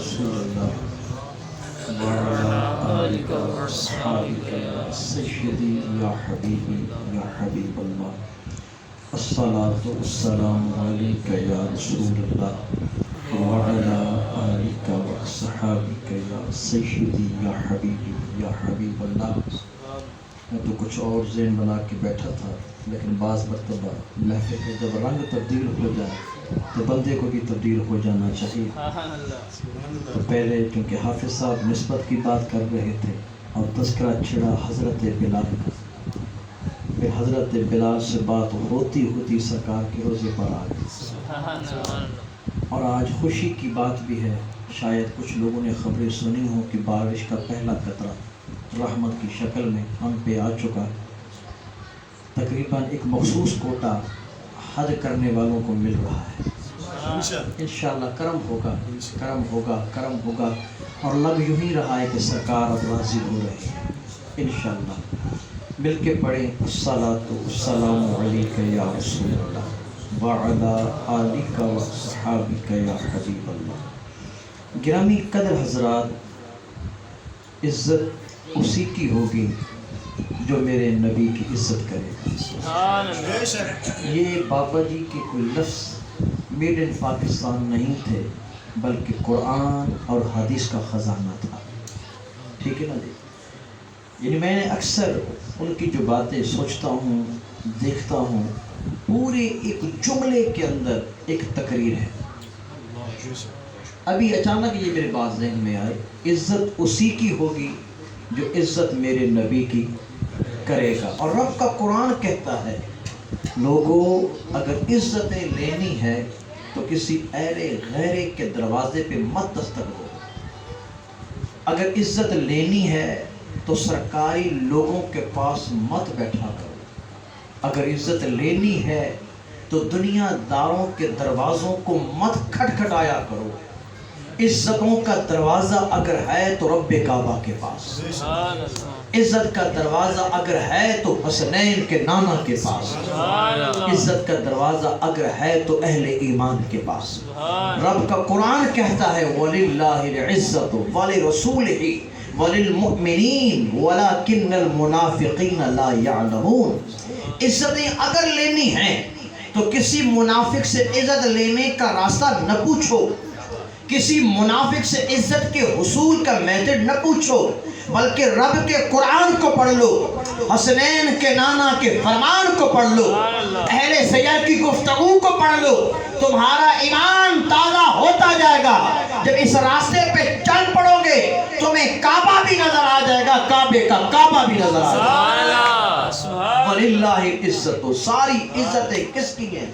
رسول اللہ وعلی آلک واصحابک یا سیدی یا حبیبی یا حبیب اللہ الصلاۃ والسلام علیک یا رسول اللہ وعلی آلک واصحابک یا سیدی یا حبیبی یا حبیب اللہ۔ میں تو کچھ اور ذہن بنا کے بیٹھا تھا، لیکن بعض مرتبہ محفل کا جب رنگ تبدیل ہو جائے تو بندے کو بھی تبدیل ہو جانا چاہیے۔ تو پہلے کیونکہ حافظ صاحب نسبت کی بات کر رہے تھے اور تذکرہ چھڑا حضرت بلال کا، پھر حضرت بلال سے بات ہوتی ہوتی سرکار کے روزے پر آ گئی۔ اور آج خوشی کی بات بھی ہے، شاید کچھ لوگوں نے خبریں سنی ہوں کہ بارش کا پہلا قطرہ رحمت کی شکل میں ہم پہ آ چکا ہے۔ تقریباً ایک مخصوص کوٹا حج کرنے والوں کو مل رہا ہے۔ انشاءاللہ کرم ہوگا، کرم ہوگا، کرم ہوگا، اور لگ یوں ہی رہا ہے کہ سرکار اب راضی ہو رہے ہیں انشاءاللہ۔ مل کے پڑھیں الصلاۃ والسلام علیک یا رسول اللہ وعلی آلک واصحابک یا حبیب اللہ۔ گرامی قدر حضرات، عزت اسی کی ہوگی جو میرے نبی کی عزت کرے گا۔ یہ بابا جی کے کوئی لفظ میڈ ان پاکستان نہیں تھے، بلکہ قرآن اور حدیث کا خزانہ تھا۔ ٹھیک ہے نا جی؟ یعنی میں نے اکثر ان کی جو باتیں سوچتا ہوں، دیکھتا ہوں، پورے ایک جملے کے اندر ایک تقریر ہے۔ ابھی اچانک یہ میرے بات ذہن میں آئے، عزت اسی کی ہوگی جو عزت میرے نبی کی کرے گا۔ اور رب کا قرآن کہتا ہے، لوگوں اگر عزتیں لینی ہے تو کسی ایرے غیرے کے دروازے پہ مت دستک دو۔ اگر عزت لینی ہے تو سرکاری لوگوں کے پاس مت بیٹھا کرو۔ اگر عزت لینی ہے تو دنیا داروں کے دروازوں کو مت کھٹکھٹایا کرو۔ عزتوں کا دروازہ اگر ہے تو رب کعبہ کے پاس، عزت کا دروازہ اگر ہے تو حسنین کے نانا کے پاس، عزت کا دروازہ اگر ہے تو اہل ایمان کے پاس۔ رب کا قرآن کہتا ہے وَلِلَّهِ الْعِزَّةُ وَلِرَسُولِهِ وَلِلْمُؤْمِنِينَ وَلَكِنَّ الْمُنَافِقِينَ لَا يَعْلَمُونَ۔ عزتیں اگر لینی ہیں تو کسی منافق سے عزت لینے کا راستہ نہ پوچھو، کسی منافق سے عزت کے حصول کا میتھڈ نہ پوچھو، بلکہ رب کے قرآن کو پڑھ لو، حسنین کے نانا کے فرمان کو پڑھ لو، اہل سیاح کی گفتگو کو پڑھ لو، تمہارا ایمان تازہ ہوتا جائے گا۔ جب اس راستے پہ چل پڑو گے تمہیں کعبہ بھی نظر آ جائے گا، کعبے کا کعبہ بھی نظر آ جائے گا۔ وَلِلَّهِ الْعِزَّةُ، ساری عزتیں کس کی ہیں؟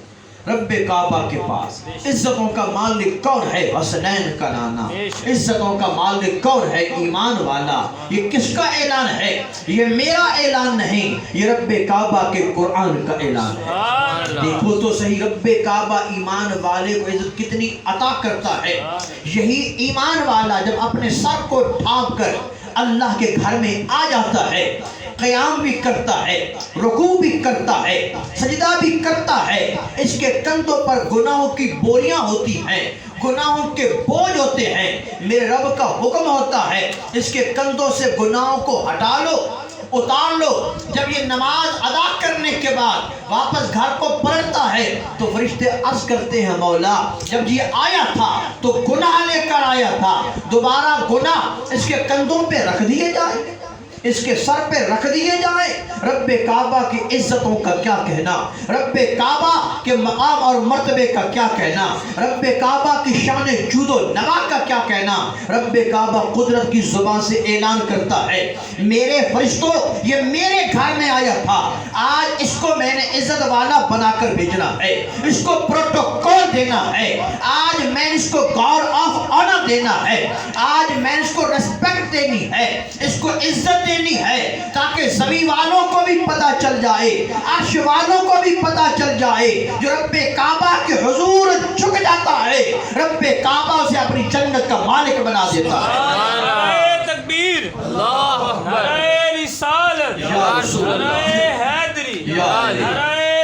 رب کعبہ کے پاس۔ عزتوں کا مالک کون ہے؟ حسنین کا نانا۔ عزتوں کا مالک کون ہے؟ ایمان والا۔ یہ کس کا اعلان ہے؟ یہ میرا اعلان نہیں، یہ رب کعبہ کے قرآن کا اعلان ہے۔ دیکھو تو صحیح، رب کعبہ ایمان والے کو عزت کتنی عطا کرتا ہے۔ یہی ایمان والا جب اپنے سر کو ڈھانپ کر اللہ کے گھر میں آ جاتا ہے، قیام بھی کرتا ہے، رکوع بھی کرتا ہے، سجدہ بھی کرتا ہے، اس کے کندھوں پر گناہوں کی بوریاں ہوتی ہیں، گناہوں کے بوجھ ہوتے ہیں، میرے رب کا حکم ہوتا ہے اس کے کندھوں سے گناہوں کو ہٹا لو، اتار لو۔ جب یہ نماز ادا کرنے کے بعد واپس گھر کو پلٹتا ہے تو فرشتے عرض کرتے ہیں مولا جب یہ آیا تھا تو گناہ لے کر آیا تھا، دوبارہ گناہ اس کے کندھوں پہ رکھ دیے جائیں، اس کے سر پہ رکھ دیے جائیں۔ رب کعبہ کی عزتوں کا کیا کہنا، رب کعبہ کے مقام اور مرتبے کا کیا کہنا، رب کعبہ کی شان جود و نما کا کیا کہنا۔ رب کعبہ قدرت کی زبان سے اعلان کرتا ہے میرے فرشتوں یہ میرے گھر میں آیا تھا، آج اس کو میں نے عزت والا بنا کر بھیجنا ہے، اس کو پروٹوکول دینا ہے، آج میں اس کو گارڈ آف آنر دینا ہے، آج میں اس کو ریسپیکٹ دینی ہے، اس کو عزت دینی ہے، تاکہ زمین والوں کو بھی پتہ چل جائے، عرش والوں کو بھی پتہ چل جائے، جو رب کعبہ کے حضور جھک جاتا ہے رب کعبہ اسے اپنی جنت کا مالک بنا دیتا ہے۔ نعرہ تکبیر، اللہ اکبر، نعرہ رسالت، نعرہ حیدری، نعرہ